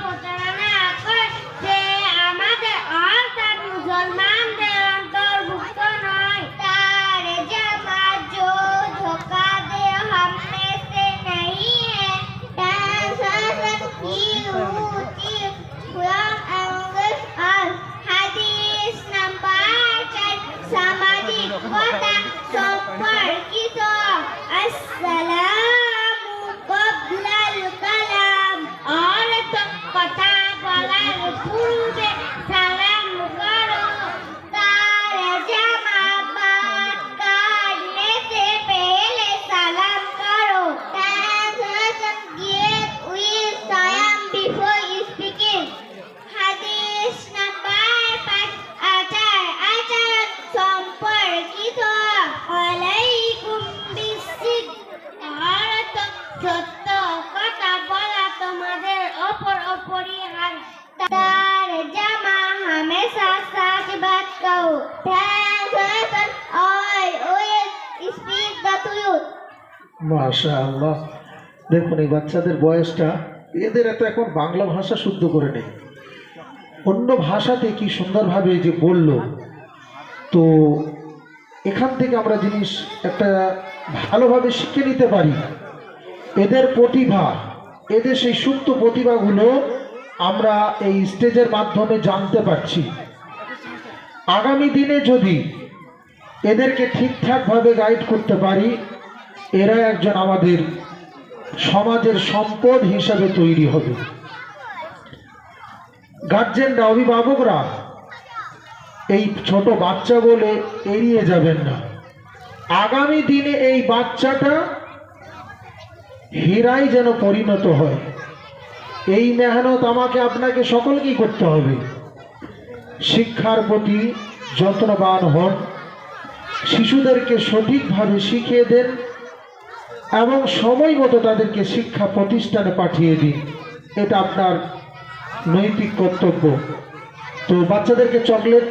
প্রতারণা করে সে আমাদের অর্থাৎ মুসলমানদের অন্তর্ভুক্ত নয়। তার জামাত जो धोखा दे हम में से नहीं है। হাদিস নাম্বার 4 সামাজিক কথা সম্পর্কিত। আসসালামু ক্বাবলাল কালাম অর্থ কথা বলার পূর্বে সালাম করো। তার জামা बात करने से पहले सलाम करो। Give with salam before speaking. হাদিস নাম্বার 5 আচার সম্পর্কিত। আলাইকুম বিসিদ অর্থ সত্য কথা বলা তোমাদের ওপর অপরিহার্য। তার জামা हमेशा सच बात कहो। Always speak the truth. মাশাআল্লাহ। দেখুন এই বাচ্চাদের বয়সটা, এদের এত এখন বাংলা ভাষা শুদ্ধ করে নেই, অন্য ভাষাতে কি সুন্দরভাবে যে বলল। তো এখান থেকে আমরা জিনিস একটা ভালোভাবে শিখে নিতে পারি। এদের প্রতিভা, এদের সেই সুপ্ত প্রতিভাগুলো আমরা এই স্টেজের মাধ্যমে জানতে পারছি। আগামী দিনে যদি এদেরকে ঠিকঠাকভাবে গাইড করতে পারি, এরা একজন আমাদের সমাজের সম্পদ হিসাবে তৈরি হবে। গার্জেনরা, অভিভাবকরা এই ছোট বাচ্চা বলে এড়িয়ে যাবেন না। আগামী দিনে এই বাচ্চাটা হীরায় যেন পরিণত হয়, এই মেহনত আমাকে আপনাকে সকলকেই করতে হবে। শিক্ষার প্রতি যত্নবান হন, শিশুদেরকে সঠিকভাবে শিখিয়ে দেন এবং সময় মতো তাদেরকে শিক্ষা প্রতিষ্ঠানে পাঠিয়ে দিন। এটা আপনার নৈতিক কর্তব্য। তো বাচ্চাদেরকে চকলেট